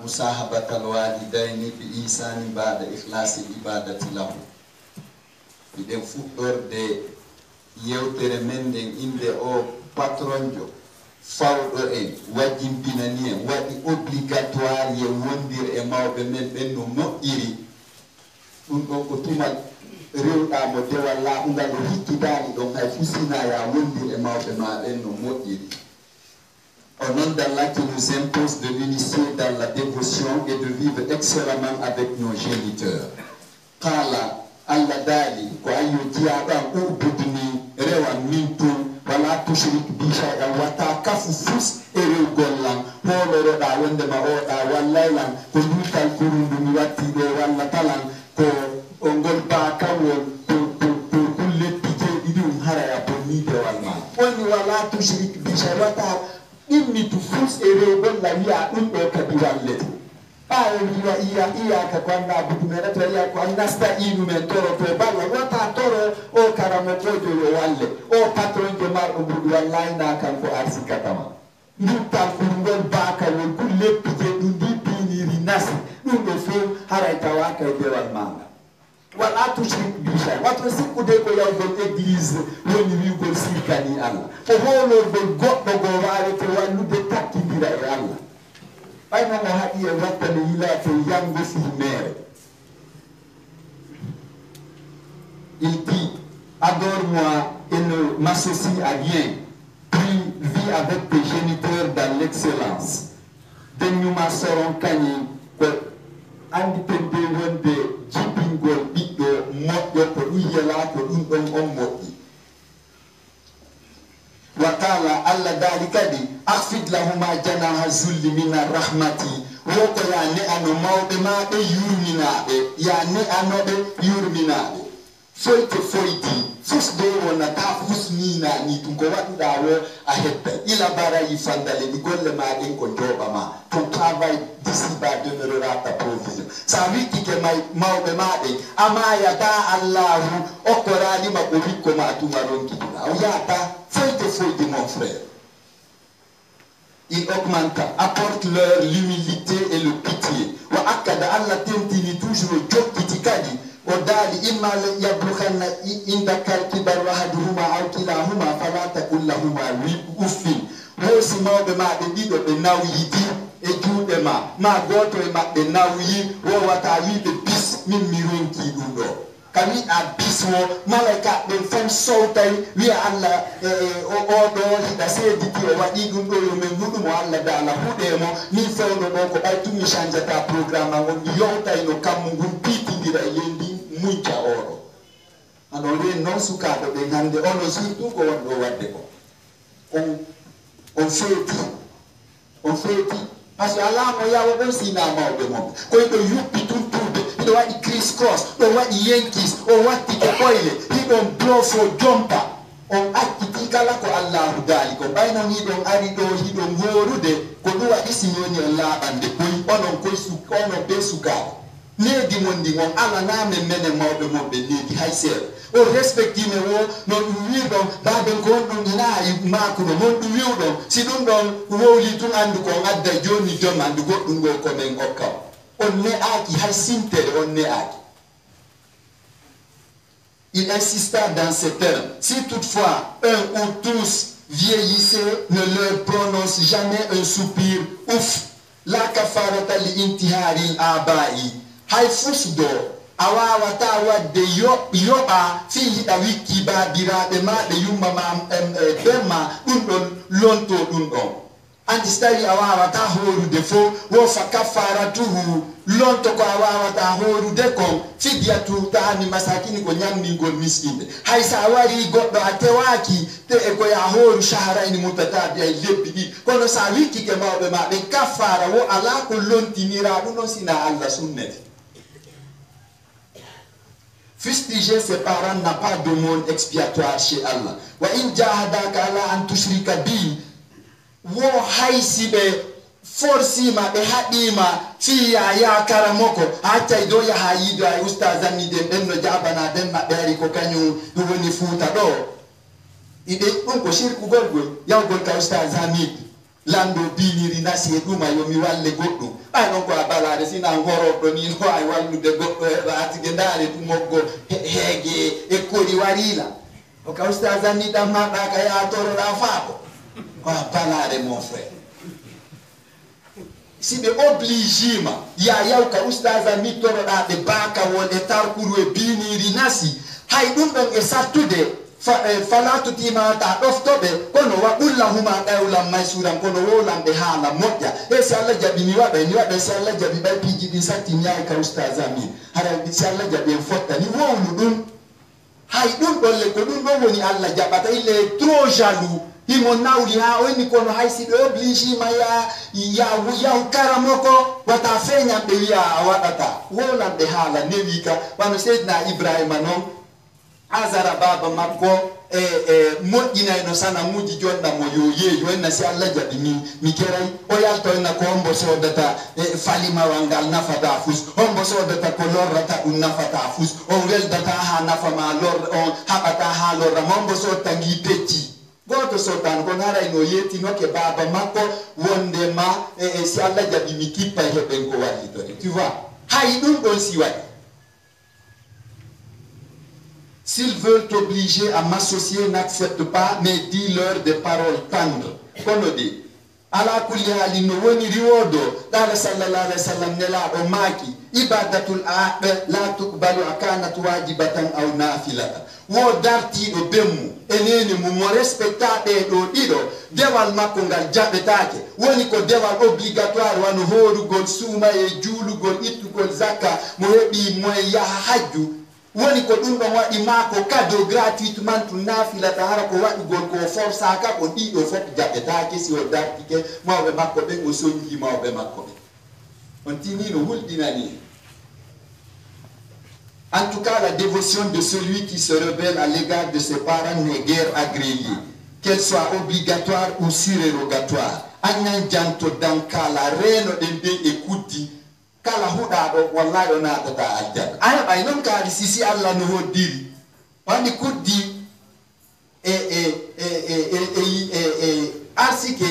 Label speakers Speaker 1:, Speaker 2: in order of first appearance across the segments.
Speaker 1: مصاحبة الوالدين بإحسان بعد إخلاص العبادة له. Iden fuɗɗorde yewtere men nden inde o patronjo fawɗo en wajjimpinani en waɗi obligatoire ye wondir e mawɓe men ɓen no moƴƴiri. Ɗum ɗon ko tumal rewɗamo dewal laaɓungal o hikkitaani ɗon hay fusina ya wondir e mawɓe ma ɓen no moƴƴiri. Au nom d'Allah qui nous impose de l'initier dans la dévotion et de vivre excellemment avec nos géniteurs. Qala Allah dali ko ayo jiaɗan ubudni rewa min tun wala tushrik bi shay'an wata kafu fus e rewgol lan hooloroɗa wondema oɗa wallaylan ko ndutal kurundu mi watti ɗo walla talan ko ngol bakawol to kulle pije ɗiɗum haraya bonnidewal ma woni wala tushrik bi shay'an wata ɗimmi tu fus e rewgol la wiya ɗum ɗo kadi wallete ɓawo wiwa iyaka ko anna budu men to iya ko annasta inu men toro to balla wata toro o karamo kojo yo walle o patron de marɗo budu wallahi na kan ko arsikatama nduttal kurngol bakawol ku leppije ɗum ndi piniri nasi ɗum ɗo fof haray tawa kay dewal maga wala tushrik bi shay wato sikkude ko yawgol église woni wiwgol sirkani Allah ko hoolorgol goɗɗo go wawete wallude takkidira e Allah ɓayno mo haɗi e wattane yilate yango fumere. Il dit adore-moi et ne m'associe à rien, puis vis avec tes géniteurs dans l'excellence. Denyuma soron kani ko andi tende wonde jibingol ɓiɗɗo moƴƴo ko ɗum yela ko ɗum ɗon on moƴƴi. وقال الله ذلك دي أخفض لهما جناح الذل من الرحمة وكو يعني أنو موضي ما دي يورمنا يعني أنو دي يورمنا foyti fus do wona ta fus ni na ni tun ko wadu dawo a hetta ila bara yi fandale di golle ma den ko joba ma ton travail d'ici bas demeurera ta provision sa wiki ke mai mawbe ma de ama ya ta Allah o ko radi ma ko wikko ma tu maronki o ya ta foyti mon frère. Il augmente, apporte-leur l'humilité et le pitié. Wa akada Allah tentini toujours jokkitikadi ودالي إما يبلغن عندك الكبر أحدهما أو كلاهما فلا تقل لهما أف موسي ما بما بديدو بناوي دي ejude ma goto e mabbe nawyi wo wata wiide bis min mi ronki dum do kami a bismo malaika ben fam sowtay wi Allah o do hida sediti o wadi dum do yo men nudumo Allah dala hudemo ni fewdo do ko bay tumi chanjata programme ngon mi yowtay no kam ngum pitindira yendi mucha oro anore non sukaɓe ɓe hande ono surtout ko wonɗo wadde ko on feeti par ce que ala mo yawa ɗon sina mawɓe mon koyɗo yuppi tuntuɓe hiɗo waɗi criss cross ɗo waɗi yenkis o watti ko ɓoyle hiɗon blofo jompa on akkiti kala ko allahu daali ko ɓaynon hiɗon ari ɗo hiɗon horude ko ɗum waɗi siñoni on laaɓande koy onon onon ɓe sukaɓe needi mondi ngon ala namen menen mawɓe mon ɓe needi hay seeɗa o respectime wo no ɗum wiɗon baben ko honɗum ina makuno mon ɗum wiwɗon si ɗum ɗon wowli tun andu ko adda joni jom andu goɗɗum go komin okkam on ne'aki hay sintere on ne'aki. Il insista dans ces termes. Si toutefois un ou tous vieillissaient, ne leur prononce jamais un soupir ouf la kafarata li intihari abai hay fusdo awawata wadde yoɓa fi hiɗa wikki babiraɓe maɓe yummama ɓemma ɗum ɗon lonto ɗum ɗon andi so tawi a wawata horude fo wofa kafaratuhu lonto ko a wawata horude kon fidyatu tani masakini ko ñammingol miskinde hay sa wari goɗɗo a tewaki te e koya horu shahrayni mutatabi ay lebbi ɗi kono sa wikkike mawɓe ma ɓe kaffara wo ala ko lontinira ɗum ɗon sina Allah sunnete. Fustiger ses parents n'a pas de monde expiatoire chez Allah. Wa in jahadaka ala an tushrika bi wo haysiɓe forsima ɓe haɗima fiya yakara moko accay do yaha yiido ay ustazanni den ɓen no jabana den maɓɓe ari ko kañum ɗum woni fuuta ɗo iɗe ɗum ko shirkugol gol yawgol ka ustaz hamid lando biniri nasi duma yo mi walle goddo ay non ko balade sina ngoro do ni no ay wallude goddo e raati gendare tu moggo hege e kodi warila o ka ustaza ni da mada ka ya toro da fabo ko balade mon frère si be obligima ya ka ustaza mi toro da de baka wonde tarkuru e biniri nasi hay dum don e sattude falatu tima ta doftobe kono wa ullahuma qawlan maysuran kono wolam be hala modja e se Allah jabi ni wabe se Allah jabi bay piji din satti nyaay ka ustaza mi hara bi se Allah jabi fotta ni wonu dum hay dum dolle ko dum do woni Allah jabata il est trop jaloux imo nawli ha oni kono hay si do oblige ma ya karamoko wata fenya be ya wadata wolam be hala nevika wano sayyidina Ibrahim non azara baba makko moƴƴina no sana muji jonna mo yo yeeyo en si Allah jaɓi mi keray o yalto en ko hombo sodata falima wangal nafata fus hombo sodata ko lorrata ɗum nafata fus on weldata ha nafama lor on haɓata ha lorra hombo sodta ngi pecci goto sodan kon haray no yettinoke baba makko wondema si Allah jaɓi mi kippa heɓen ko wallitore tu vois hay ɗum ɗon si waɗi. S'ils veulent t'obliger à m'associer, n'accepte pas, mais dis-leur des paroles tendres. Konode. Ala kulli halin woni riwodo dala sallallahu alaihi wasallam nela o maki ibadatul aqd la tuqbalu akanat wajibatan aw nafilatan wo darti do bemmu eneni mo respectade do dido dewal makko ngal jabetaake woni ko dewal obligatoire wano horugol suma e julugol ittugol zakka mo hebi moy yaha hajju woni ko dum don wadi mako cadeau gratuitement to nafila tahara ko wadi gol ko forsa ka ko dido fot jabetaake si o dartike mawbe makko be o sonji mawbe makko on tinino huldinani. En tout cas, la dévotion de celui qui se rebelle à l'égard de ses parents n'est guère agréée, qu'elle soit obligatoire ou surérogatoire. Anyan janto dan kala reno dembe ekuti kala huda do wallahi ona tata aljan. Aya bay non kali sisi Allah no hodiri. Wani kuddi arsike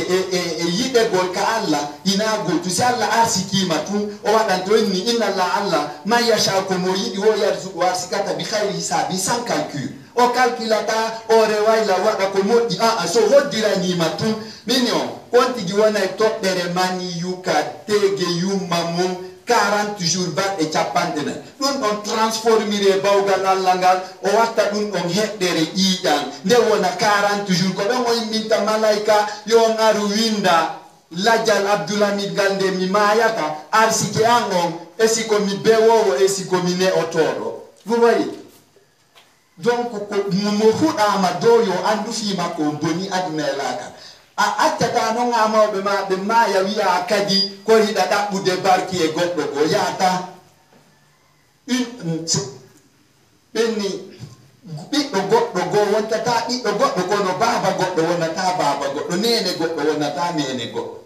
Speaker 1: yide gol ka Allah ina go to si Allah arsiki matu o wadan to ni inna Allah ma yasha ko mo yidi wo yarzuqu arsikata bi khairi hisabi sans calcul o calculata o rewaila wada ko modi so hodira ni matu minyo konti gi wona to dere mani yuka tege yumamum 40 jours bat e chapandena dun on transformire bawgal allangal o watta dun on heddere iidan nde wona 40 jours ko be moy minta malaika yo ngaru winda lajal abdulhamid gande mi mayata arsike angon esiko mi bewowo esiko mi ne otodo vous voyez donc ko mo huda ma doyo andu fi makko boni aduna elaka a attata non amawbe ma be ma ya wiya kadi ko hida dabbude barki e goddo go yata benni biddo goddo go wontata biddo goddo go no baba goddo wonata baba goddo nene goddo wonata nene goddo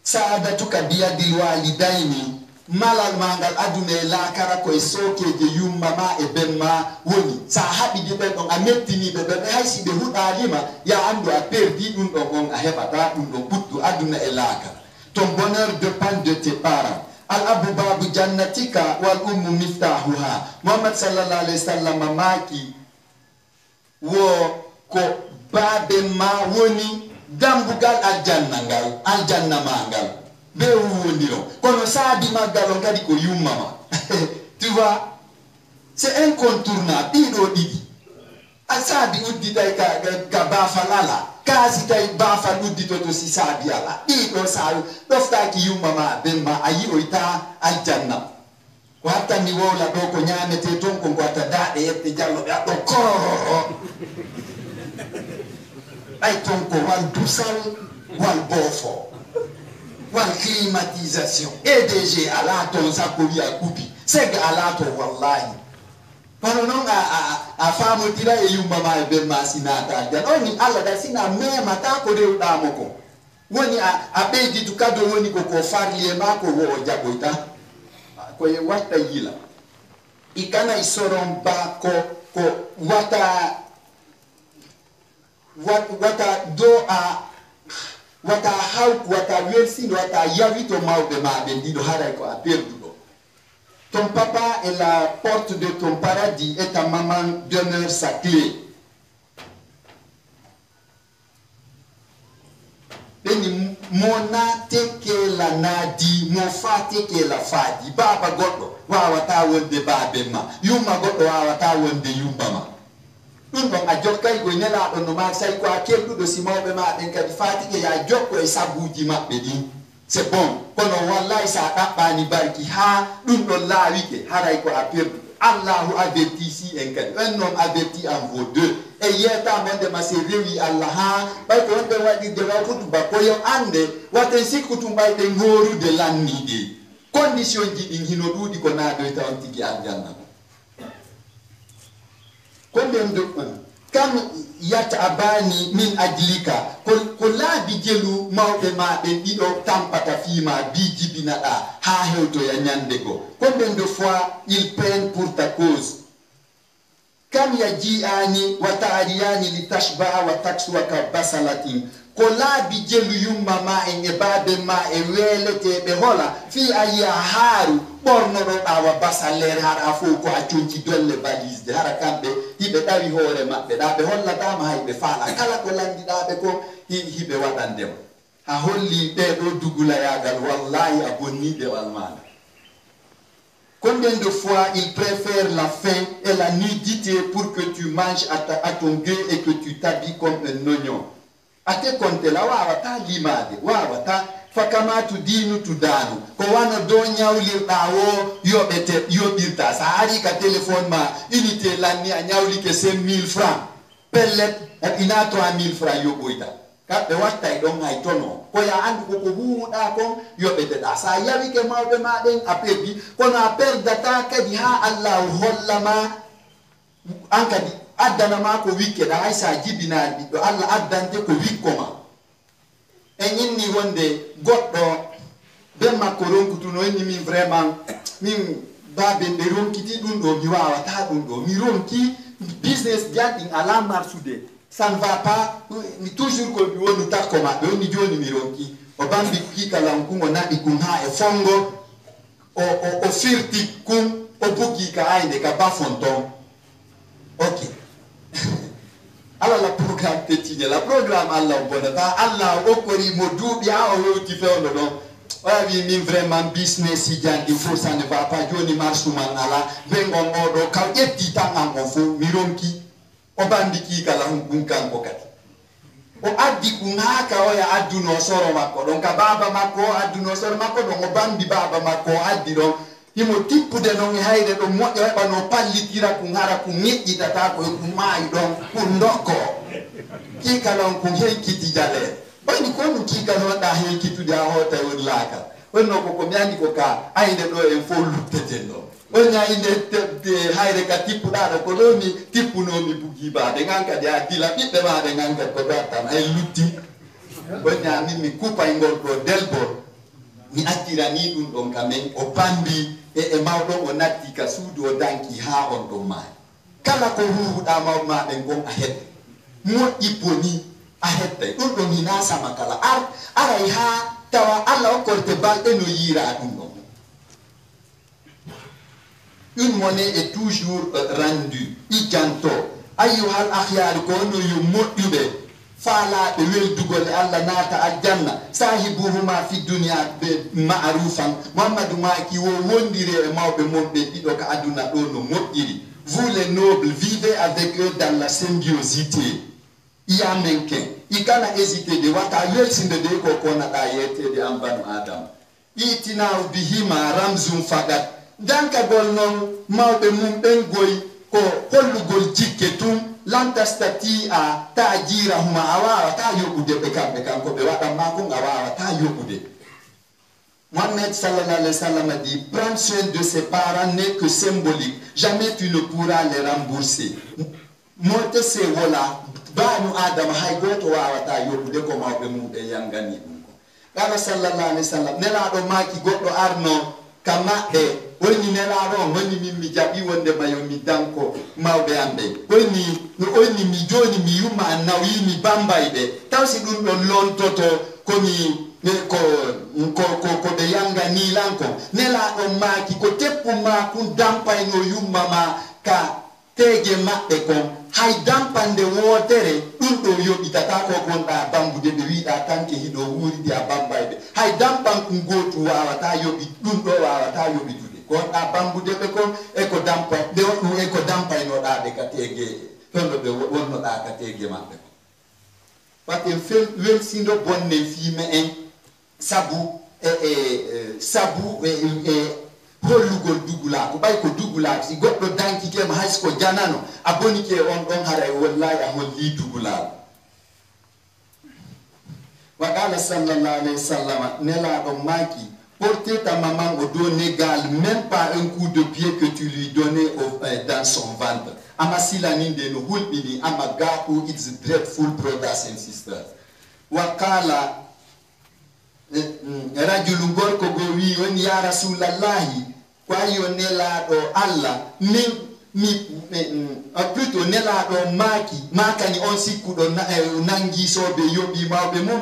Speaker 1: saadatuka biyadil walidaini malal mangal adume la kara ko sokeje yumma ma e bemma woni sa habi de ben on a mettini be haysi be hudalima ya andu a perdi dum do on a hebata dum do puttu aduna e laka. Ton bonheur dépend de tes parents. Al abu babu jannatika wal ummu miftahuha. Muhammad sallallahu alaihi wasallam maki wo ko babe ma woni dambugal aljanna ngal aljanna mangal be wondiro kono saadi magalo kadi ko yummama tu vois c'est incontournable dido didi asabi uddi tay ka bafalala kasi tay bafal uddi to si sabi ala dido sayu dofta ki yummama bemma ayi oita aljanna ko hatta mi wola do ko nyamete ton ko wata daade yette jallo be do kororo ay ton ko wal dusal wal bofo wal climatisation EDG alato sakoli akupi sega alato wallahi pano non a famo tira e yumba ma be masinata dan oni alla da sina me mata ko de damoko woni a beedi to kado woni ko farli e mako wo jaboita ko e watta yila ikana isoron ba ko wata wata do a wata hawk wata welsi wata yavito mawbe maɓe ndiɗo haray ko a perduɗo. Ton papa est la porte de ton paradis et ta maman demeure sa clé. Beni mona teke la nadi, mo fa teke la fadi. Baba goɗɗo wawata wonde babe ma, yumma goɗɗo wawata wonde yumba ma. Ɗum ɗon a jokkay go nelaɗo no ma say ko a kelɗuɗo si mawɓe maɗen kadi fatike ya jokko e sabuji maɓɓe ɗin. C'est bon, kono wallahi sa ɗaɓɓani barki ha ɗum ɗon laawike haray ko a perdu. Allahu averti si en kadi, un homme averti en vaut deux. E yiyata monde ma se rewi Allah ha ɓay ko wonɓe waɗirde wa kutuba koyo ande waten sikkutum ɓayɗen horude lanniɗe condition ji ɗin hino ɗuuɗi ko naɗoyta on tigi aljanna. Ko nden doɓɓum kam yatabani min ajlika ko laabi jelu mawɓe maɓe ɗiɗo tampata fima bi jibinaɗa ha hewtoya ñande go. Combien de fois ils prennent pour ta cause? Kam yaji'ani wa ta'riyani li tashba'a wa takswaka basalatin. Ko laabi jelu yumma ma en e babe ma e welete ɓe hola fi a yiya haaru ɓornoɗoɗa wa basalere hara fof ko a conci dolle balise hara kamɓe hiɓe ɗawi hoore maɓɓe ɗa ɓe hollatama hayɓe faala kala ko landiɗaɓe ko hiɓe waɗandema ha holli ɓeɗo dugulayagal wallahi a bonniɓe walmaɗa. Combien de fois ils préfèrent la faim et la nudité pour que tu manges à ton gueux et que tu t'habilles comme un oignon. Ate konte la wawata limade wawata fakamatu dinu tudanu ko wana do nyawlirɗa o yoɓirta sa ari ka téléphone ma unité lanni a nyawlike 5000 francs pellet ina 3000 francs yoɓoyta kamɓe wattay ɗon hay tono ko ya andu koko huuɗa kon yoɓeteɗa sa yawike mawɓe maɗen a perdi kono a perdata kadi ha Allah hollama an kadi addanama ko wikkeɗa hay sa jibinaɗi ɓiɗɗo Allah addante ko wikkoma. En inni wonde goɗɗo be makko ronkutuno inni min vraiment min babe ɓe ronkiti ɗum ɗo mi wawata ɗum ɗo mi ronki business janɗin ala marsude ça ne va pas toujours ko mi woni takko maɓɓe woni joni mi ronki o bambi kikalan kum o naɓi kum ha e fongo o firti kum o buggi ka ayde ka bafon ton. Ok. Allah la programme tettiñe la programme Allah bonata Allah okkori mo duuɓi ha o hewti fewno ɗon oya wi min vraiment business si jandi fo ça ne va pas joni marsuman ala ɓengon oɗo kaw ƴetti tan an o fo mi ronki o bandi kikala ɗum kanko kadi o addi ɗum ha ka oya adduno soro makko ɗon ka baba makko o adduno soro makko ɗon o bambi baba makko o addi ɗon himo tippude noon e hayre ɗo moƴƴo heɓa no pallitira kum hara kum ñeƴƴitata ko ɗum maayi ɗon kum dokko kikalon kum henkiti jaleere ɓayni ko ɗum kikalonɗa henkitude ha hoota woni laakal wonno koko mi andi ko ka ayde ɗo en fof lutteten ɗo on ñayinde hayre ka tippuɗa ɗo ko ɗo mi tippunomi bugi baade ngan kadi a dila ɓiɓɓe maɗe ngan kadi ko ɗottan ay lutti on ñamin mi kupay ngol ɗo delbol mi attirani ɗum ɗon kamen o bambi e mawɗon o natti ka suudu o danki ha on ɗon maayi kala ko huhuɗa mawɓe maɗen gon a heɓe moƴƴi boni a heɓtay ɗum ɗon hina sama kala aray ha tawa Allah okkorte balɗe no yiira ɗum ɗon. Une monnaie est toujours rendue ijanto ayyuhal akhyar ko no yo moƴƴuɓe faalaɓe weldugol e Allah naata aljanna sahibuhuma fi dunia ɓe ma'rufan Muhammadu maki wo wondiri e mawɓe monɓe ɗiɗo ka aduna ɗo no moƴƴiri. Vous les nobles vivez avec eux dans la symbiosité. Iya menken ikana hésité de wata welsinde de ko konaɗa yettede an banu adama itinau bihima ramzum fagat dankagol noon mawɓe mum ɓen goyi ko hollugol jikke tum lam tastati a ta'jirahuma a wawata yoɓude ɓe kamɓe kanko ɓe waɗanma kon a wawata yoɓude. Mohammed sallallahu alayhi wa sallam a dit prendre soin de ses parents n'est que symbolique, jamais tu ne pourras les rembourser. Mote se wola banu adama hay goto wawata yoɓude ko mawɓe mum ɓe yangani ɗum ko. Kala sallallahu alayhi wa sallam nelaɗo maki goɗɗo arno ka maɓɓe woni nelaaɗo woni min mi jaɓi wonde mayo mi danko mawɓe am ɓe woni mi joni mi yumma an nawi mi bambay ɓe taw si ɗum ɗon lontoto komi ko ɓe yanga nilanko nelaaɗo maaki ko teppu ma kun dampayno yumma ma ka teege maɓɓe kon hay dampande wootere ɗum ɗo yoɓitata ko gonɗa bambude ɓe wiɗa tanke hiɗo wuuridi a bambayɓe hay dampan kum gootu wawata yoɓi ɗum ɗo wawata yoɓitude gonɗa bambude ɓe kon eko dampa nde ɗum eko dampaynoɗaɓe ka teege tono ɓe wonnoɗa ka teege maɓɓe kon paten welsindo bonne fiime en sabu sabu hollugol dugulaako ɓay ko dugulaako si goɗɗo dankikema haysi ko janano a bonike on ɗon haray wallahi a holli dugulaako wa qala sallallahu alayhi wa sallam nelaaɗo maaki porter ta maman au dos n'égale même pas un coup de pied que tu lui donnais dans son ventre ama silaninde no hulɓini ama gaaɓu it's dreadful brothers and sisters wa qala rajulu gorko go wi woni ya rasulallahi ko ayi o nelaaɗo allah plutôt nelaaɗo makani on sikkuɗo nangisoɓe yoɓi mawɓe mum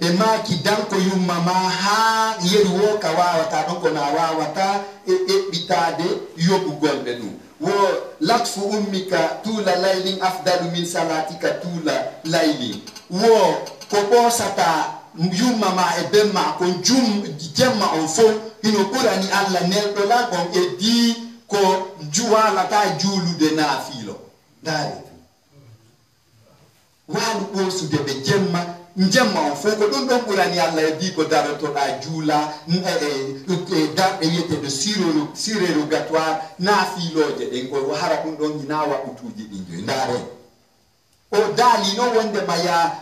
Speaker 1: ɓe maaki danko yumma ma ha yeri wo ka wawata ɗon kono a wawata eɓɓitade yoɓugolɓe ɗum wo latfu ummika tuula laylin afdalu min salatika tuula laylin wo ko ɓosata yumma ma e bemma ko jemma on fof hino ɓurani allah nelɗo lan on e di ko walata juulude naafiilo ndaari waalu ɓoosude ɓe jemma on fof ko ɗum ɗon ɓurani allah e di ko darotoɗa juula darɗe wiyeteɗo surérogatoire naafiilooje ɗen ko hara ɗum ɗon hina waɓutuuji ɗin joyi ndaare o daali no wondema ya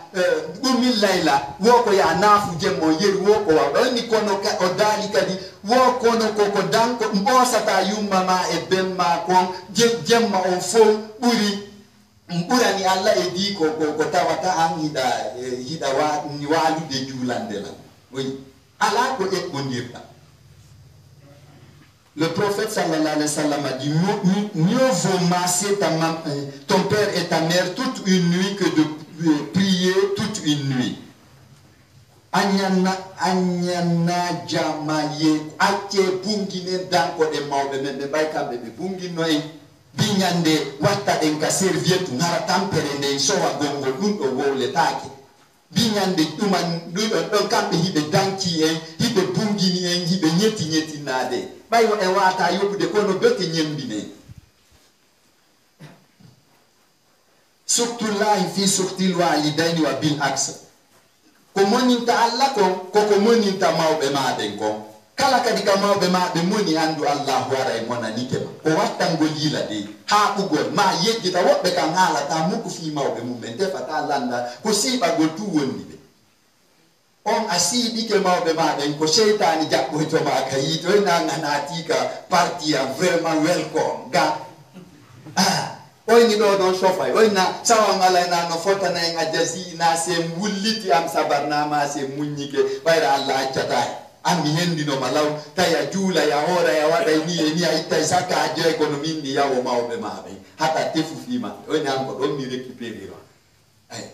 Speaker 1: ɗumin layla wo ko ya naafu jemmo yeri wo ko waw ɗonni kono o daali kadi wo kono koko danko ɓosata yumma ma e bemma kon jemma on fof ɓurani allah e di ko tawata an hiɗa walude juulande la oui ala ko eɓɓondirɗa. Le prophète sallallahu alayhi wa sallam a dit mieux vaut masser ton père et ta mère toute une nuit que de prier toute une nuit. Anyana jamaye acce bungine danko de mawɓe men ɓe ɓay kamɓe ɓe bungino en biñande watta ɗen ka serviette ngara tampere nden sowa gongol ɗum ɗo wowletake biñande ɗon kamɓe hiɓe danki en hiɓe bungini en hiɓe ñettinade ɓay e wata yoɓude kono bete ñembine surtullahi fi surtil walidayni wa bil axe ko moninta allah kon koko moninta mawɓe maɗen kon kala kadi ka mawɓe maɓe moni andu allah wara e monanike ma ko wattangol yila de haɓugol ma yejjita woɓɓe kam haalata mukko fi mawɓe mumen defata landa ko siiɓagol tu wondi ɓe on a siiɓike mawɓe maɗen ko seytani jaɓɓoytoma ka yiito oyna natika parti a vraiment welcome ga oyni ɗo ɗon sofay oyna sawan alayna no fotana en a jasi na se wulliti am sabarnama se muññike ɓayra allah accata an mi hendinoma law tawi a juula ya hoora ya waɗay ni e ni a ittay sakka a joyi kono min mi yawo mawɓe maɓe hata tefu fimaɓe oyni an ko ɗon mi récupérira ay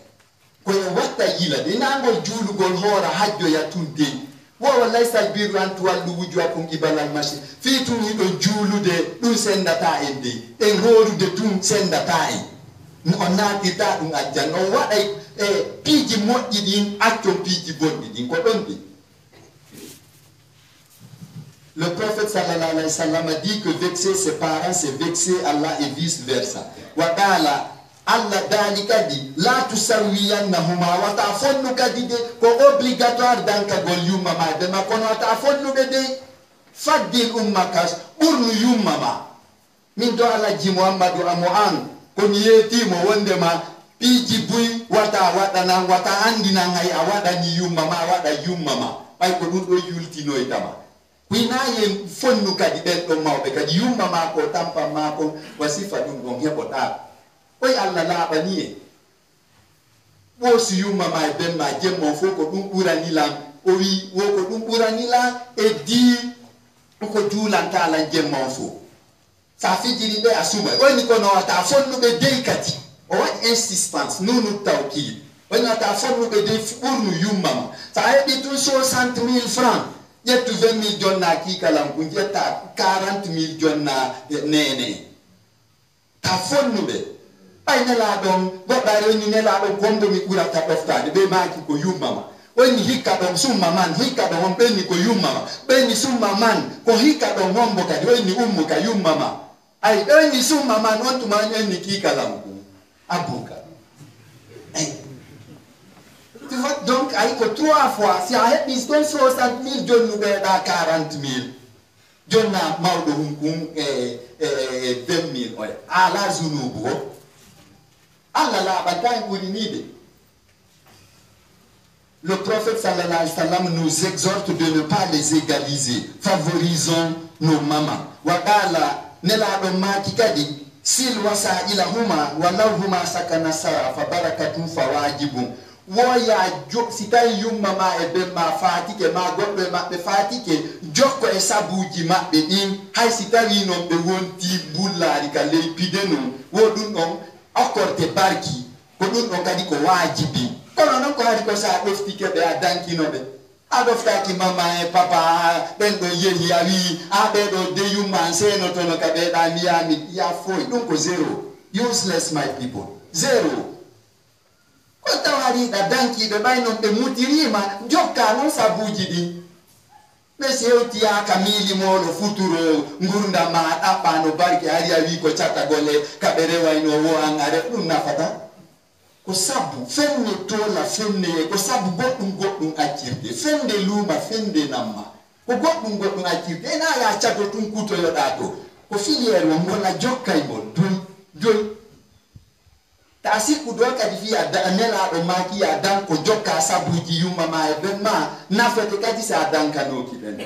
Speaker 1: koye watta yilade inangol juulugol hoora hajjoya tun dey wowa laysal birru an tuwallu wujuhakum ibalal machine fi tun hiɗo juulude ɗum sendata en dey en horude tun sendata en on natirta ɗum ajjan on waɗay e piiji moƴƴi ɗin accon piiji bonɗi ɗin ko ɗon de. Le prophète sallallahu alayhi wa sallam a dit que vexer ses parents c'est vexer Allah et vice versa. Wa qala Allah dali kadi la tusawiyannahuma wa ta fonnu kadi de ko obligatoire danka gol yumma ma de ma kono ta fonnu be de faddil ummakas urnu yumma ma min do ala ji Muhammadu amuan ko yeti mo wonde ma piji buy wata wadana wata andina ngai a wadani yumma ma wada yumma ma bay ko dum do yultino e tama winaye fonnu kadi ɓen ɗon mawɓe kadi yumma ma ko tampa ma ko wasifa ɗum ɗon heɓoɗa oy allah laaɓani en ɓoosi yumma ma e benma jemmon fof ko ɗum ɓuranilam o wi wo ko ɗum ɓuranilam e di ko julanta la jemmo fo sa fijiri be asuma woni ko no ta fonnu be deikati o wat insistance nunu tawkid woni ta fonnu be de furnu yummama sa hebi tout 60,000 francs yettu 20,000 jonna ki kalam ku jetta 40,000 jonna nene ta fonnu be ay nela don godare ni nela don gombe mi burata doftade be maki ko yummama woni hikka don summa man hikka don benni ko yummama benni summa man ko hikka don hombo kadi woni ummu ka yummama ay benni summa man on tuma ni ki kalam ku abuka ay tu vois donc ay ko 3 fois si a het bis don 60,000 jonnu be da 40,000 jonna mawdo hum 20,000 oy ala zunubu Allah la bataille pour l'unité. Le prophète sallallahu alayhi wa sallam nous exhorte de ne pas les égaliser. Favorisons nos mamans. Wakala nela doma kikadi sil wasa ilahuma walahuma sakana sara fa barakatun fawajibun. Woya jok sitai yum mama ebe ma fatike ma godbe ma be fatike jokko e sabuji mabbe din hay sitai no be wonti bullari kale pidenu wodun on akorte barki ko dun o kadi ko wajibi kono non ko hadi ko sa dofti ke be adanki no be adofta ki mama e papa ben do yeri awi abe do de yuma seno to no ka be da miami ya foi dun ko zero useless my people zero ko tawari da danki be bay non be mutirima jokka non sabuji di Monsieur Tia Kamili Molo Futuro Ngurunda ma apano barki ari awi ko chata gole kaberewa ino wo angare nafata ko sabu fenne tola fenne ko sabu goddum akirde fende luma fende namma ko goddum akirde na ya chato tun kuto yo dato ko filiere mo ngona jokkay mo dul tasi kudoka divi nela do maki adan ko jokka sabuji yuma ma ebenma na fete kadi sa adan kanoki ben.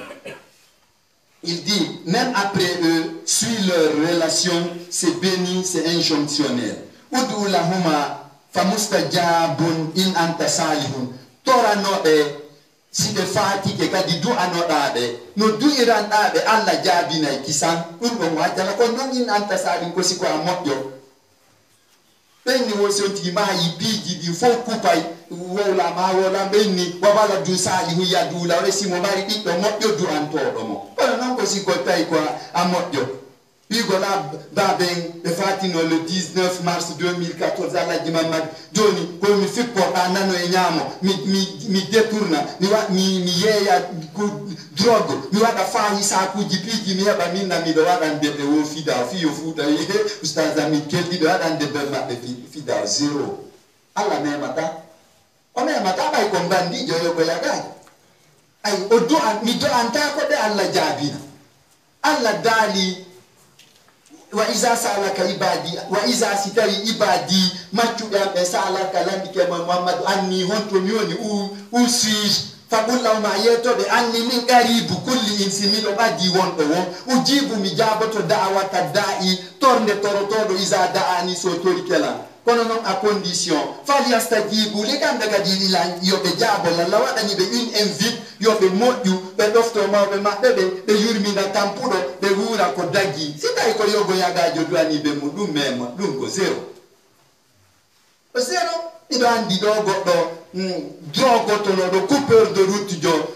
Speaker 1: Il dit même après eux suit leur relation c'est béni c'est injonctionnel udu lahuma famustajabun in anta salihun tora no be si de fati ke kadi du anoda be no du iranda be alla jabina kisan urbo wajala ko non in anta salihun ko siko amodyo benni wo sonti ma ibiji di fo kupai wola ma wola benni wabala du salihu ya du la resi mo mari biddo moddo du antodo mo kono non ko si ko tay ko amoddo bigola baben be fatino le 19 mars 2014 ala di mamad joni ko mi fippo anano e nyamo mi detourna mi yeya ku drogue mi wada fahi sa ku jipiji mi heba minna mi do wada ndebe wo fida fi yo fuda ustaza mi keldi do wada ndebe mabbe fida zero ala me mata o me mata bay ko bandi jo yo ko yaga ay o do mi do anta ko de alla jabina alla dali wa iza salaka ibadi wa iza sitari ibadi machu ya salaka landike Muhammad anni honto mioni u si fabulla ma yeto be anni min qaribu kulli insimilo badi wonto won ujibu mi jaboto da'wata da'i tornde torotodo iza da'ani so tori kala kono non a condition fali astajibu le kan daga di la yo be jabo la wada ni be une invite yo be modju be dofto ma be mabbe be yurmi na tampudo be wura ko dagi sita ko yogo yaga jodu ani be mudum mema dum ko zero o zero ido andi do goddo drogo to no do coupeur de route jo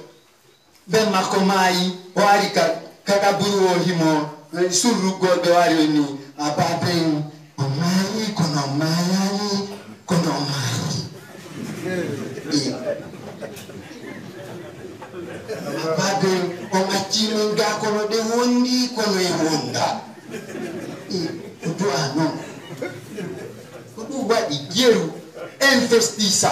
Speaker 1: be makomai o arika kaka buru o himo suru goddo wari ni ababen omai kono mai Bade omachini nga kono de wondi kono e wonda kudu ano kudu wadi geru investisa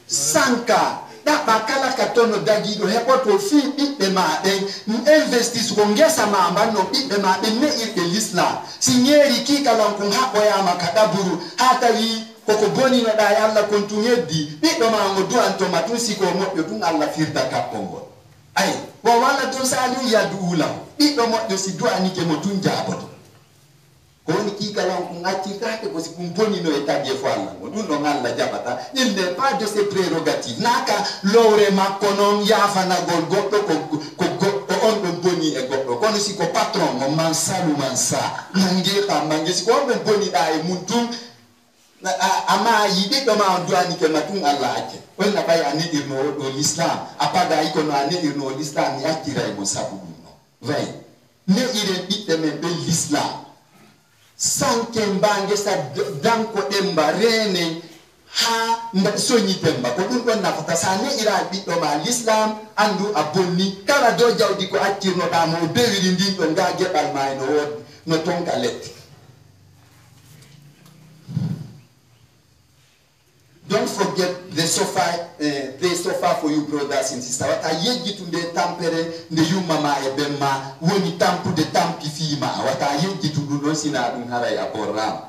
Speaker 1: sanka da bakala katono dagido hepoto fi bibbe ma den investis ko ngesa ma mbano bibbe ma be ne ilisla sinyeri kikala ko habo ya makadaburu hata yi koko boni no da yalla kontungedi bibbe ma ngodu anto matusi ko mo dun alla firta kapongo ay wa wala to salu ya duula bibbe mo do si duani ke mo tun jaboto ko ni kikala ko ngati kake ko si kumponi no etadie fala modun no ngalla jabata il n'est pas de ses prérogatives naka lore makonon ya fana gol goddo ko on do boni e goddo kono si ko patron mo mansalu mansa nange ka mange si ko ben boni da e muntum ama yide do ma duani ke matun Allah ake on na bay ani irno do l'islam apaga iko no ani irno l'islam ya tira e mo sabu no vai ne ire bitte men be l'islam sanke mbange sa danko demba rene ha mba sonyi temba ko dum don nafata sane ira biddo ma l'islam andu abonni kala do jawdi ko accirno da mo bewiri ndin don ga gebal may no wod no tonka letti. Don't forget they suffer for you brothers and sisters. Wata yeji tunde tampere nde yumama ebema woni tampu de tampi fima wata yeji tundu non sina dum haray aboram.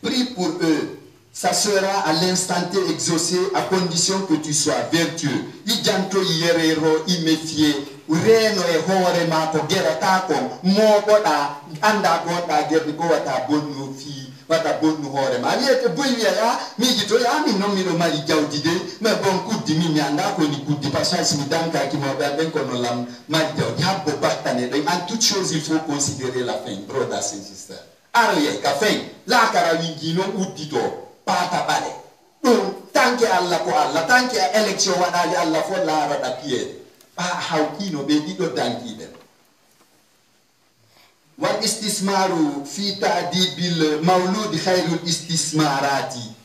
Speaker 1: Prie pour eux. Ça sera à l'instant T exaucé à condition que tu sois vertueux. Ijanto yerero imefie ureno e hore ma ko gerata ko mo boda anda ko da gerdi ko wata bonu fi wata bonu hore ma yete buya ya mi jito ya mi no mi no mari jawdi de me bon kuddi mi anda ko ni kuddi passage mi danka ki mo ben ko no lam mari jawdi habbo battane de en toute chose il faut considérer la fin brothers and sisters. Arye ka fin la kara wingi no uddito pata bale tanke Allah ko Allah tanke election wadali Allah fo la rada pied ba hawkino be dido danki den wal istismaru fi ta'dibil maulud khairul istismarati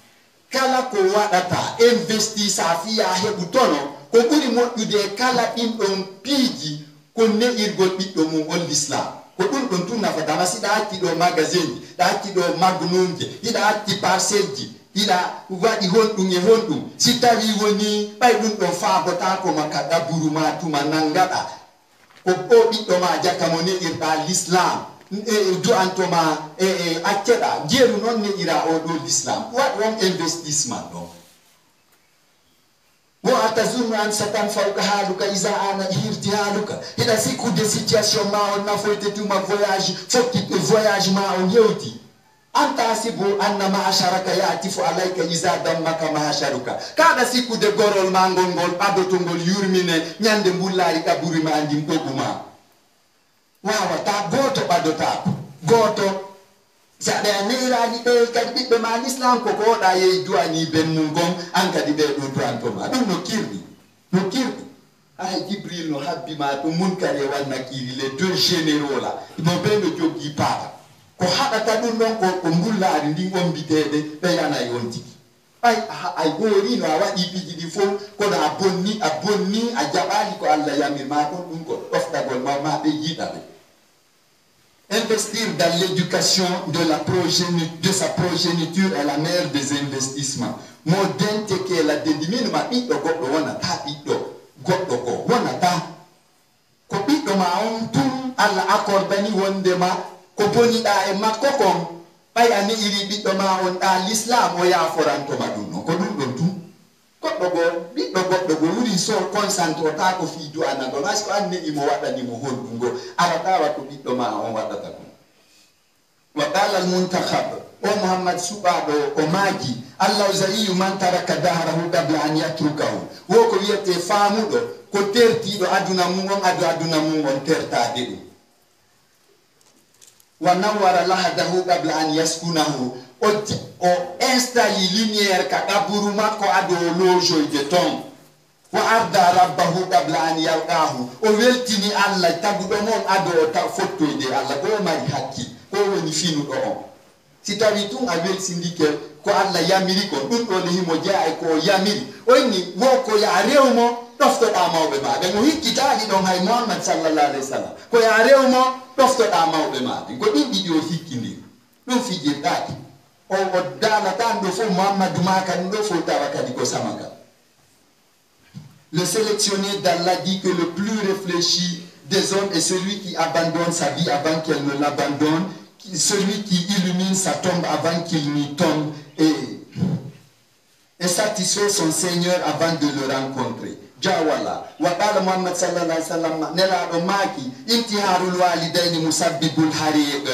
Speaker 1: kala ko wadata investi safiya hebutono ko buri moddude kala on piji ko ne irgol biddo mum on l'islam ko dum don tunna fa dama sida hakki do magazine da hakki do magnumje ida hakki parcelji ida wadi hondum e hondum si tawi woni bay dum do faabota ko makada buruma tuma nangada ko o biddo ma jakamo ne irda l'islam do antoma akeda jeru non ne ira o do l'islam what wrong investment no وأتظن أن ستنفعك حالك إذا أنا إرتحالك إذا سيكون des situations ما on a fait tout ma voyage faut que voyage ma on yoti أنت أسيبو أن ما أشارك يأتف عليك إذا دمك ما أشارك كذا سيكون de gorol mangongol abotongol yurmine nyande mbulari kaburi ma andi mboguma wawa ta goto badota goto Sada nira ni be kadi be ma l'islam ko ko da ye duani ben mungom an kadi be do duanto ma dum no kirdi ay Jibril no habbi ma to munkare wal nakiri les deux généraux là mo be no jogi pata ko hada ta dum non ko mbulla ari ndi ngombitede be yana yonti ay gori no awadi biji di fo ko da abonni a jabali ko Allah yamir ma ko dum ko ofta gol ma be yida. Investir dans l'éducation de sa progéniture est la mère des investissements. Modente que la dédimine ma ito godo wana ta ito godo ko wana ta ko ito ma on tum alla accordani wonde ma ko boni da e makokon bay ani iri bito ma on da l'islam o ya foranto madunno ko dum don tum godo go bito godo go wuri so concentre ta ko fidu anago asko anne imo wada ni mo hondungo arata wa ko bito ma on wada ta ko wa qala al muntakhab o muhammad subado o magi allah zaiyu man taraka dahrahu qabla an yatrukahu wo ko wiete famudo ko terti do aduna mum on aduna mum on terta de wa nawara lahadahu qabla an yaskunahu o installe lumière ka daburu makko ado lojo de ton wa arda rabbahu qabla an yalqahu o weltini allah tagudo mom ado ta fotto de allah ko mari hakki ko woni finu do on si tawi tun a wel sindike ko allah yamiri ko dum do le himo jaa ko yamiri o ni wo ko ya rewmo dofto da mawbe ma be mo hikkitaali don hay muhammad sallallahu alaihi wasallam ko ya rewmo dofto da mawbe ma ko din di o hikkindi dum fije taati o dala tando fo muhammad ma kan do fo tawaka di ko samaka. Le sélectionné d'Allah dit que le plus réfléchi des hommes est celui qui abandonne sa vie avant qu'elle ne l'abandonne, celui qui illumine sa tombe avant qu'il n'y tombe et satisfait son Seigneur avant de le rencontrer. Jawala wa qala Muhammad sallallahu alaihi wasallam nela do maki intiharul walidaini musabbibul hariq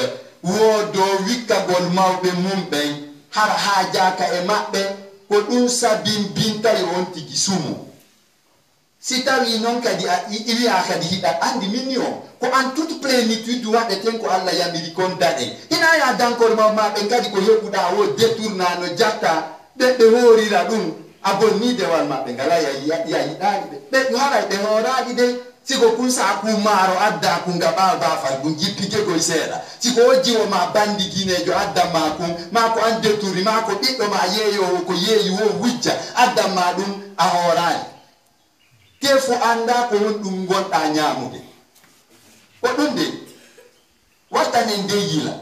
Speaker 1: wodo wikkagol mawbe mumbe har haajaka e mabbe ko dum sabin bintay on tigi sumu si tawi non kadi iwiya kadi hiɗat andi minni on ko en toute plénitude waɗeten ko Allah yamiri kon daɗen hina ya dankol maɓɓe kadi ko heɓuɗa o détourna no jatta ɓe horira ɗum abonnidewal maɓɓe ngala yayiɗani ɓe haray ɓe horaɗi de siko kun sa ku maaro adda kun gaba bafal kun jippigegol seeɗa siko o jiwo ma bandi guinejo adda ma kun ma ko an détourni ma ko ɓiɗɗo ma yeeyowo ko yeeyi wo wujja addan ma ɗum a horani te fo anda ko won ɗum gonɗa ñamude ko ɗum de wattanen de yila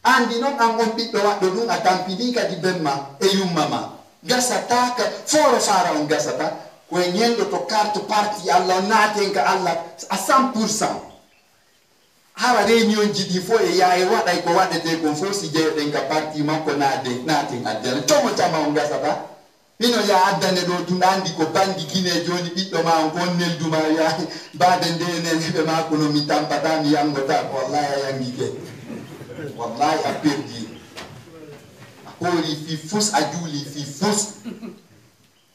Speaker 1: andi noon an on ɓiɗɗo waɗɗo ɗum a tampini kadi benma e yumma ma gasata ka foro fara on gasata koye ñendo to carte parti Allah naaten ka Allah à 100%. hara réunion ji ɗi fo e yaye waɗay ko waɗete kon fof si jeeɗen ka parti makko naaten addana tomo tama on gasata ino ya addane ɗo tun andi ko bandi guine joni ɓiɗɗo ma on kon nelduma ya bade ndeneneɓe ma kono mi tampata mi yangota wallahi a yangike wallahi a perdi a hoori fi fus a juuli fi fus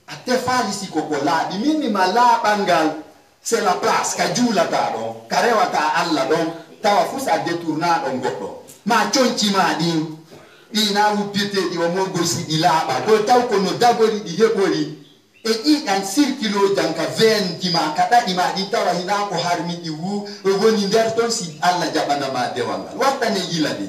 Speaker 1: a tefali si koko laaɓi minni ma laaɓangal c'est la place ka juulata ɗon ka rewata Allah ɗon tawa fus a détourna ɗon goɗɗo ma coñcima ɗin ɗina wuppirteɗi o mogol si ɗi laaɓa ko taw kono dagori ɗi heɓori e ɗiɗan circulo jan ka ventima ka ɗaɗima ɗi tawa hina ko harmi ɗi woni nder ton si Allah jaɓanama dewal ngal wattane yila ɗi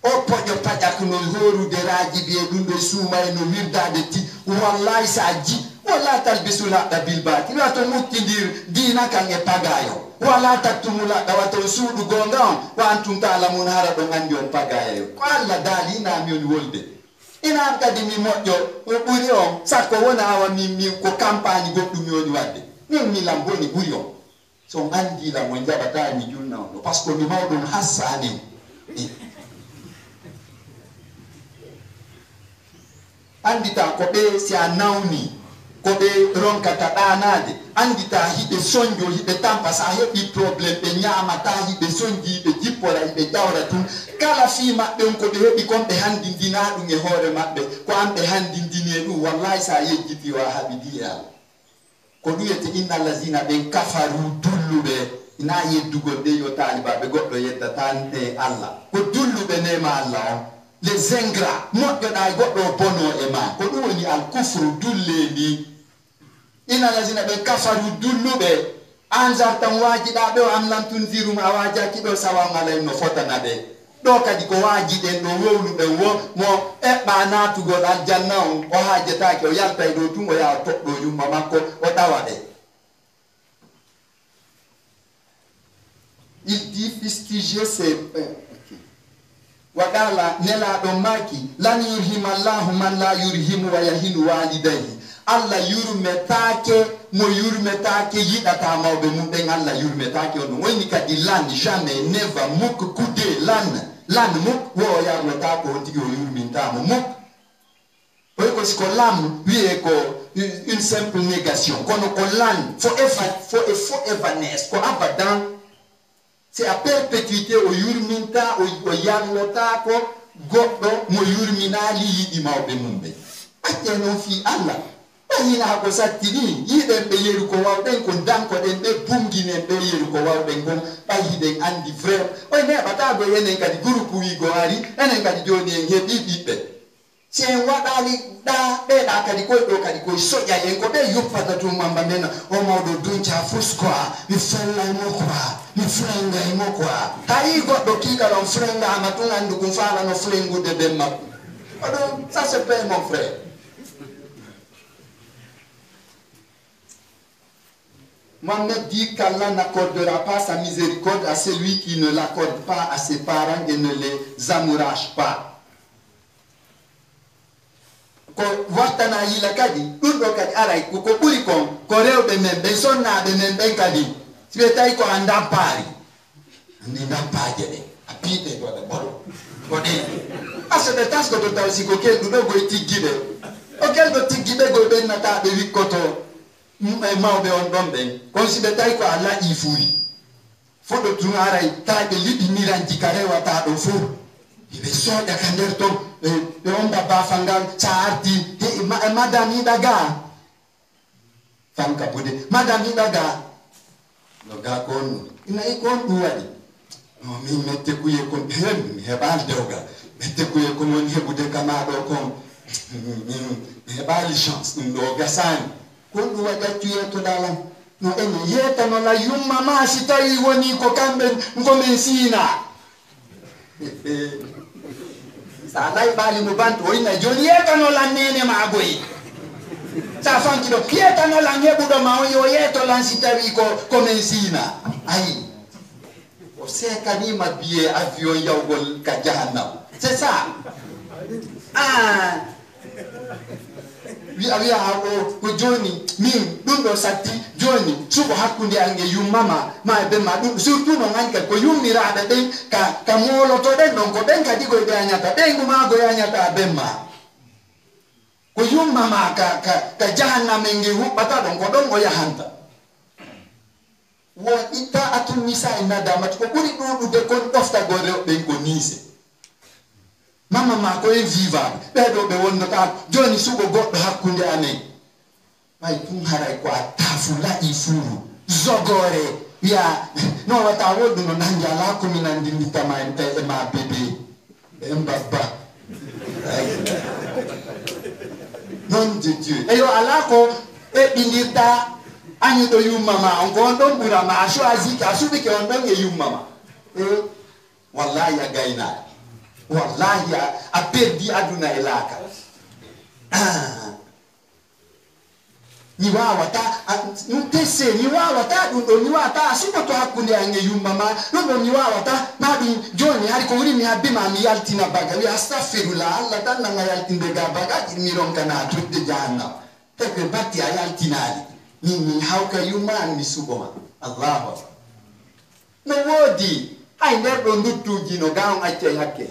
Speaker 1: o poƴo paƴak no horuderaji ɓiye ɗum ɗo suumay no wirdade ti wallahi sa ji wala talbisul haqa bil batil wato muttidir dina kan e pagayo wala taktumu laɗɗa wato suuɗu gonga on wa antum ta'lamun hara ɗon andi on pagayo ko Allah daali inami on wolde ina kadi mi moƴƴo ɓuri on sakko wona awa min ko campagne goɗɗum yoni wadde min milam boni ɓuri on so andila mo jaɓata mi junna on ɗo par ce que mi mawɗum hassani andita ko ɓe si a nawni ko ɓe ronkata ɗanade andita hiɓe soñjo hiɓe tampa sa heɓi probléme ɓe ñamata hiɓe soñji hiɓe jippora hiɓe ƴawra tum kala fi maɓɓe on ko ɓe heɓi kon ɓe handindina ɗum e hoore maɓɓe ko an ɓe handindini e ɗum wallahi sa yejjiti wa haɓidi e Allah ko ɗuyete inna allazina ɓen kafaru dulluɓe ina yeddugol ɗe yo talibaɓe goɗɗo yeddatan e Allah ko dulluɓe nema Allah on les ingrats moƴƴoɗa goɗɗo bono e ma ko ɗum woni al kufru dullendi ina lazina ɓe kafaru dulluɓe an jartan wajiɗa ɓe o am lam tunzirum a wajaki ɗo sawamala no fotana ɓe ɗo kadi ko wajiɗen ɗo wowluɓen wo mo eɓɓa natugol aljanna on o haajetake o yaltay ɗo tum o yaha toɗɗo yumma makko o ɗawa ɓe il dit fustiger ses waɗala nelaɗo maki lan yurhima llahu man la yurhimu wa yahinu walidayhi Allah yurmetake mo yurmetake yiɗata mawɓe mum ɓen Allah yurmetake on ɗum woni kadi lan jamais never muk kude lan muk wo o yarnota ko on tigi o yurmintamo muk oyi ko siko lam wiye ko une simple négation kono ko lan fo evanes ko abadan c'est à perpétuité o yurminta o yarnota ko goɗɗo mo yurminali yiɗi mawɓe mum ɓe acce noon fi Allah ɓayina ko satti ni yiɗen ɓe yeru ko wawɗen ko dankoɗen ɓe bunginen ɓe yeru ko wawɗen kon ɓayiɗen andi vrai oy neɓatago enen kadi groupe wigo ari enen kadi joni en heeɓi ɓiɓɓe si en waɗali ɗa ɓeɗa kadi koye ɗo kadi koye soƴa en ko ɓe yuppata tumamba mbena o mawɗo dunca fus quoi mi fellaymo quoi mi frengaymo quoi tawi goɗɗo kiikalon frengama tun andu kum falano frengude ɓen makko oɗo ça se paye mon frère. Mohammed dit qu'Allah n'accordera pas sa miséricorde à celui qui ne l'accorde pas à ses parents et ne les amourage pas. Ko wartana yila kadi ɗum ɗo kadi aray ko ɓuri kon ko rewɓe men ɓen sonnaɓe men ɓen kadi si ɓe tawi ko a dampari andi dampaje ɗe a piite ɗoɗe ɓolo ko ɗen ase ɓe tasko to taw siko kelɗuɗo goye tiggiɓe o kelɗo tiggiɓe goye ɓennataɓe wikkoto mawɓe on ɗon ɓen kono si ɓe tawi ko a laƴi fuuri foɗo tun aray taɓe liɗiniranji ka rewata ɗo fof ɓe soƴa ka nder ton ɓe omba bafal ngal sa arti madame yiɗa ga fanka bude madam hidaga no ga kon ina kon duwadi no mi mette kuye kon hebal dewga mette kuye kon woni hebude kama do kon hebali chance dum do gasani kon duwada tuye to dalam no ene yeta no la yumma ma si tawi woni ko kambe ngome sina sa lay bali mo bantu ina joni yeta no la nene ma goyi sa fanki do kieta no la ngebudo ma yo yeto lan si tawi ko mensina ai o se kanima biye avion yawgol ka jahannam c'est ça wi awiya ko joni min dum do satti joni suko hakkunde ange yummama ma be ma dum surtout no nganka ko yummiraade den ka molo to den non ko den kadi ko be anyata den guma go anyata bemma ko yummama ka jahannam nge hubata don ko don go yahanta wo ita atun misa ina damat ko buri dudu de kon dofta go be ko nise mama ma ko viva be do be wonno ka joni sugo goddo hakkunde ane ay tun haray ko atafula ifuru zogore ya no wata wodu no nanjala ko minandi mitama ente ma bebe mbaba non de Dieu e yo alako e bindirta anyi do yumama on ko don bura ma choisi ka subi ke on don e yumama wallahi ya gaina wallahi a perdi aduna elaka ni wawata ntese ni wawata dundo ni wata asibo to hakunde ange yumama no ni wawata nabi joni hari ko mi habima mi yaltina baga wi astaghfirullah Allah dan na yaltinde ga baga mi ron kana tudde jahannam te be batti ayaltinali ni hawka yuman mi suboma Allahu no wodi ai nder do nduttuji no gaon acce hakke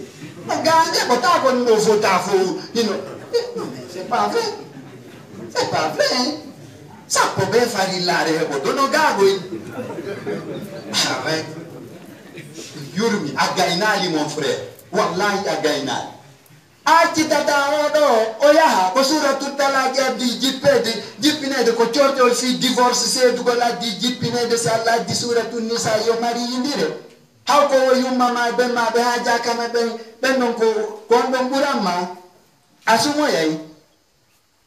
Speaker 1: gaande ko ta ko no vota fo c'est pas vrai c'est pas vrai ça peut bien faire l'are ko dono gago arrête yurmi againali mon frère wallahi againali aci tata odo oya ko suratul talaq di jippine de ko ciortol fi divorce c'est du gola di jippine de sala di suratul nisa yo mari indire how ko yumma ma be ma be haja kama be non ko don burama asumo yayi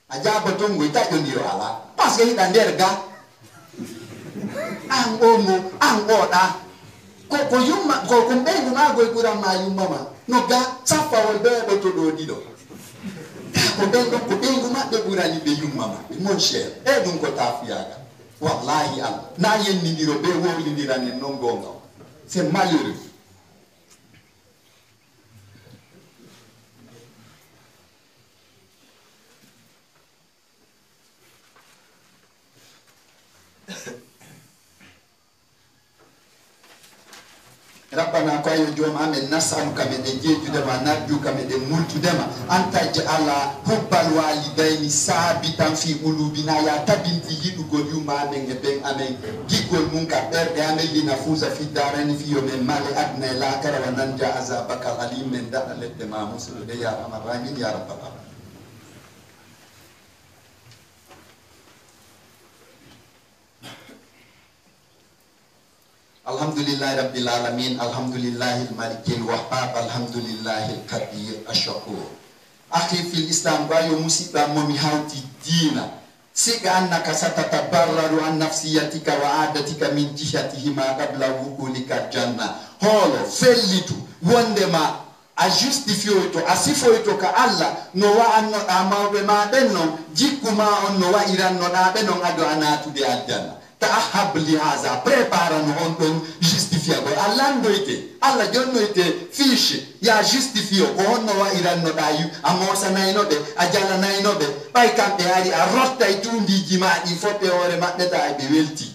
Speaker 1: aja botongo ita jondiro ala parce que ida nderga an omo an oda ko yumma ko bengu ma go burama yumma ma no ga safa wol be boto do dido ko bengu ma be burani be yumma ma mon cher e dum ko tafiaga wallahi al na yen ni diro be woli dirane non gonga c'est malheureux. Rabbana kwa yojoma amen nasalu kamede jeju dema nadju kamede multu dema antaj ala hubbal walidaini sabitan fi ulubina ya tabinti yidu gol yuma amen ben amen gigol munka berde amen lina fuza fi darani fi yomen male adna la kara wa nanja azabaka alim men da alette ma musul de ya rahman rahim ya rabbal alamin. Alhamdulillah Rabbil Alamin, Alhamdulillahil Malikil Wahhab, Alhamdulillahil Qadir Ashakur. Akhi fil Islam bayo musibah momi hauti dina. Sika annaka satatabarraru an nafsiyatika wa adatika min jihatihi ma qabla wukulika janna. Holo fellitu wondema a justifio ito asifo ito ka Allah no wa anno amawbe ma benno jikuma on no wa iranno da benno ado anatu de aljanna. Tahab lihaza prepara no on don justifia go Allah ndoite Allah jonnoite fiche ya justifio ko honno wa iranno dayu amosa nayno be ajala nayno be bay kambe hari a rotta e tundi jimaadi foppe hore mabbe ta be welti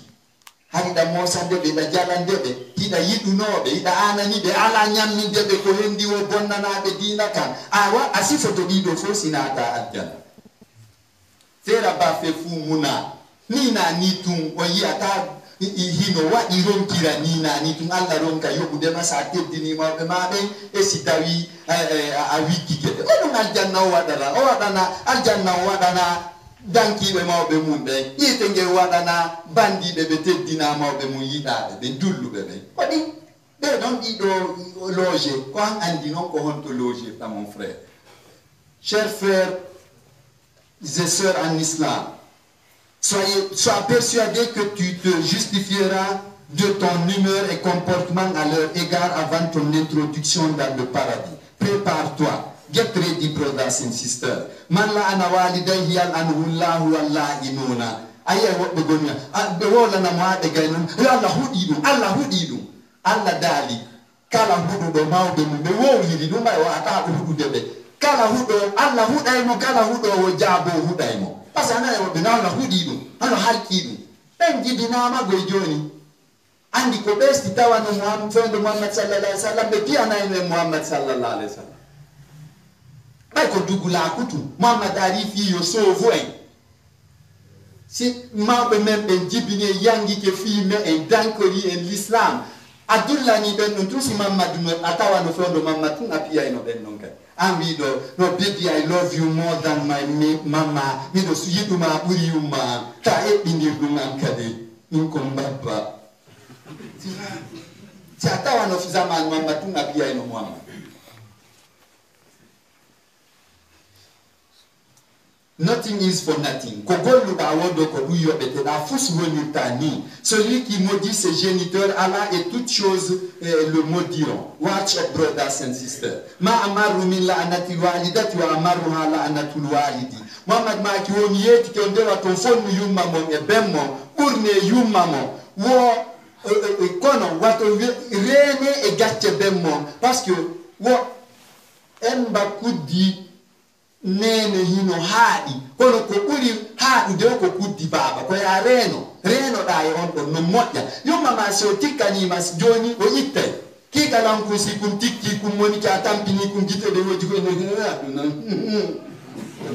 Speaker 1: hari da mosa de be da jalande be hida yidunobe hida anani be ala nyamminde be ko hendi wo bonnana be dina kan awa asifoto bido fo sinata aljanna fera ba fe fu muna nina nitung oyi ata hino wa ironkira nina nitung alla ronka yobu de masa tedini ma be ma be esitawi a wiki kede ko dum aljanna wadana o wadana aljanna wadana danki be mawbe mum be yite nge wadana bandi be teddina mawbe mum yidaade be dullu be kodi be don di do loger ko andi non ko honto loger ta mon frère. Chers frères et sœurs en islam, sois persuadé que tu te justifieras de ton humeur et comportement à leur égard avant ton introduction dans le paradis. Prépare-toi. Get ready, brothers and sisters. Man la ana walidayhi al anhullahu wallahi nuna. Aye wobbe gonya. Be wola na ma de gaynum. Allah hudidu. Allah dali. Kala hudu do mawbe mu be wowiri dum bay wa ta hudu debe. Kala hudo Allah hudaymo kala hudo wo jabo hudaymo. Parce ana wobbe na Allah hudidu. Allah halkidu. En jibina ma go joni. Andi ko besti tawano Muhammad sallallahu alaihi wasallam be pia na ene Muhammad sallallahu alaihi wasallam. Ko dugula kutu Muhammad arifi yo sovo en si mawbe men ben jibine yangi ke fi me en dankori en l'islam adulla ni ben non tusi Muhammad no atawa no fondo Muhammad na pia ino ben non kai ambi do no baby I love you more than my mama mi do suyidu ma buri yuma ta e bindi dum an kade in ko mbaba ti atawa no fizama Muhammad na pia ino Muhammad. Nothing is for nothing. Celui qui maudit ses géniteurs, Allah et toutes choses le maudiront. Watch your brothers and sisters. Ma amaru min la anatil walidati wa amaruha la anatul walidi. Muhammad ma ki woni yeti ke ndera ton fonu yumma mo e bemmo urne yumma mo wo kono wato rene e gacce bemmo parce que wo emba kuddi nene hino haadi kono ko ɓuri haadu de ko kuddi baba ko ya reno da e on ɗon no moƴƴa yumma ma so tikkanima joni o ittay kikalan ko si kum tikki kum woni ka tampini kum gite de woji ko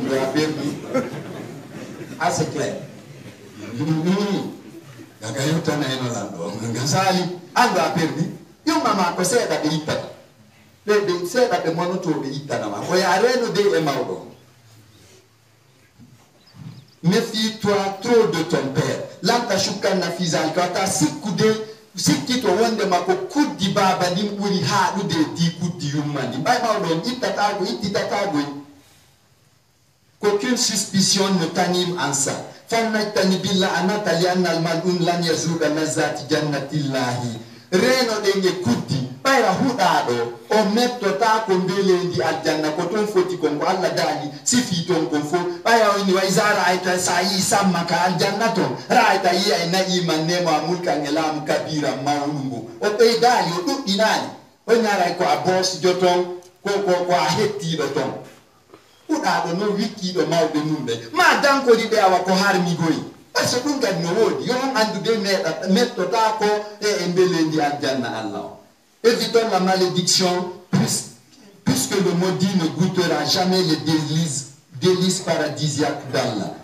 Speaker 1: no ya perdi assez clair gaga yutana eno lando ngasali ando a perdi yumma ma ko seeɗa ɓe ittata c'est la demande to be itanama o ya reno de e mawdo. Méfie-toi trop de ton père. Lanta shukana fizal kata sikki to wonde mako kuddi baba nim buri haadude di kuddi yummandi bay mawdo ittatago ittitago qu'aucune suspicion ne t'anime en ça. Fannatani billah anata li anna al mal'un lan yazuda nazati jannatillahi. Reno denge kuddi bayra huɗaɗo o mettota ko mbelendi aljanna ko ton foti kon ko Allah dali sifi ton kon fo baya woni wa izara ayta sayi samma ka aljanna ton raayta yi ay naima nema mulka ngelam kabira mawnungo o be dali o duɗɗinani o ñaray ko a boss joton ko a hettiɗo ton huɗaɗo no wikkiɗo mawɓe mum ɓe ma dankori ɓe awa ko harmigoyi parce que ɗum kadi no woodi yo on andude mettota ko e mbelendi aljanna Allah. Évitons la malédiction puisque le maudit ne goûtera jamais les délices paradisiaques d'Allah.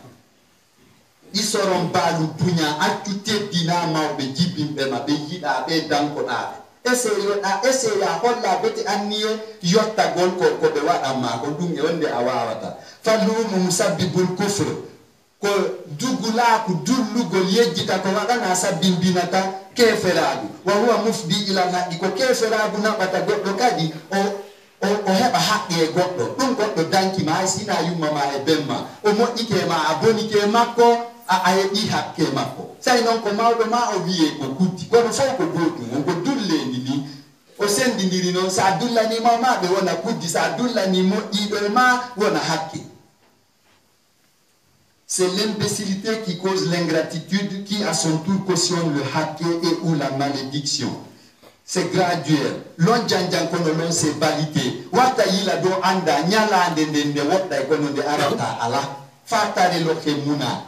Speaker 1: Ils seront balu punya atute dina mawbe jibimbe mabe yida be danko dabe. Ese ya holla beti anniye yotta gon ko be wada ma ko dum e wonde awawata. Falumu musabbibul kufr ko dugula ko dullugol yejjita ko wadana sabimbinata keferaadu wa huwa mufdi ila nadi ko keferaadu nabata goddo kadi o heba haqqe goddo dum goddo danki ma sina yumma ma e bemma o moddike ma aboni ke makko a ayebi haqqe makko sai non ko mawdo ma o wiye ko kuddi ko fo ko godum on ko dullendi ni o sendindiri non sa dullani ma be wona kuddi sa dullani mo ido ma wona haqqe. C'est l'imbécilité qui cause l'ingratitude qui à son tour cautionne le hacké et ou la malédiction. C'est graduel. L'on janjan kono l'on se validé. Wata yila do anda nyala ndende wata kono de arata ala. Fata de lo muna.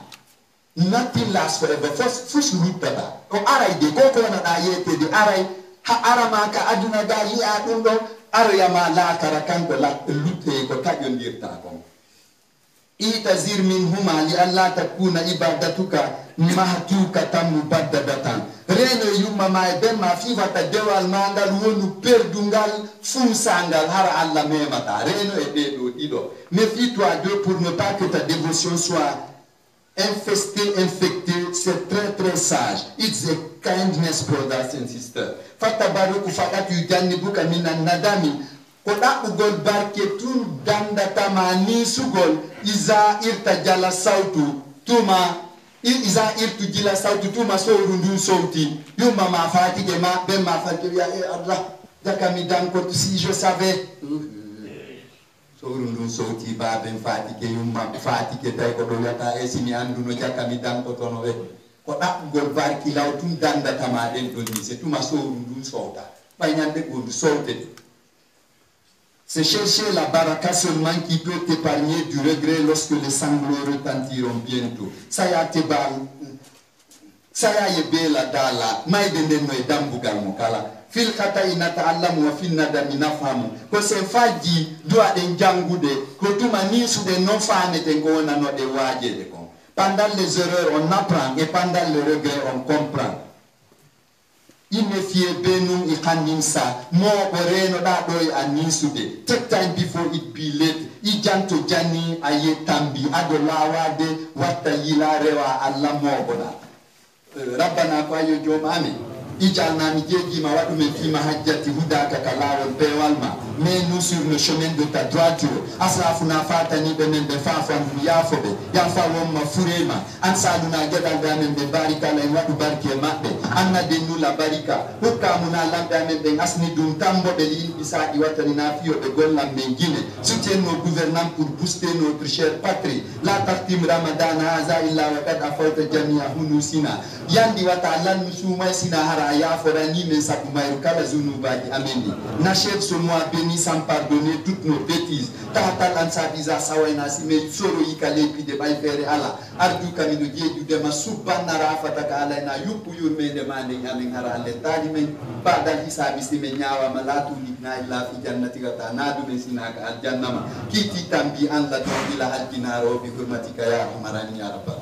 Speaker 1: Nothing lasts forever. First lutada. O aray de koko na da yete de aray ha arama ka aduna da yi adundo arayama la karakan ko la lutte ko tajondirta ko. Itazir minhuma li alla takuna ibadatuka mahtuka mubaddadatan. Reno yumma ma ben ma fivata dewal mandal wonu perdungal funsangal har Allah memata. Reno e bedo dido. Méfie-toi d'eux pour ne pas que ta dévotion soit infecté, c'est très très sage. It's a kindness, brothers and sisters. Fatabaruku fakatu janni buka minan nadami. Koda ugol barke tun danda tamani sugol iza irta jala sautu tuma iza irtu jila sautu tuma so rundu sauti yuma ma fatike ma ben ma fatike ya Allah dakami dan ko si je savais so rundu sauti ba ben fatike yuma fatike tay ko do yata e simi andu no jakami dan ko tono we koda ugol barki law tun danda tamaden do ni c'est tuma so rundu sauta bayande ko sauté. C'est chercher la baraka seulement qui peut t'épargner du regret lorsque les sanglots retentiront bientôt. Saya tebal, saya yebela dala, maidende no edambugal mokala. Fil kata inata alamu wa fil nadami nafamu. Ko se faji doa den jangude, ko tuma nisu de non fane tengo na no de waje de kon. Pendant les erreurs on apprend et pendant les regrets on comprend. Imefie benu ikanimsa mo boreno da doy anisude. Take time before it be late. Ijanto jani ayetambi adolawa de wata yila rewa alla mo bona. Rabbana kwa yo jom amin. Ijalna mi jeji ma wadu men fi mahajjati hudaka kalawon pewalma. Mets-nous sur le chemin de ta droiture. Asrafuna fatani benen be fafan yafobe. Yafa womma furema. Ansaluna gedal damen be barika la wadu barke mabbe. Anna denu la barika. Hukamuna lambe amen be asni dum tambo be li bisa iwatani na fiyo be gollam mengine. Soutiens nos gouvernants pour booster notre chère patrie. La tartim Ramadan haza illa wa kad afawta jamia hunusina. Yandi wata lan musuma sina hara ya forani men sakumairu kala zunubaji ameni. N'achève ce mois béni sans pardonner toutes nos bêtises. Tatal ansabiza sawaina sime soro yikale pi de bay fere ala. Ardu kamino jeju de ma subhana rafataka ala na yupu yurme de mande amen hara le tali men badal hisabi sime nyawa malatu libna illa fi jannati gata nadu men sinaka al jannama. Kiti tambi an la ila al dinaro bi hurmatika ya amarani ya rabbal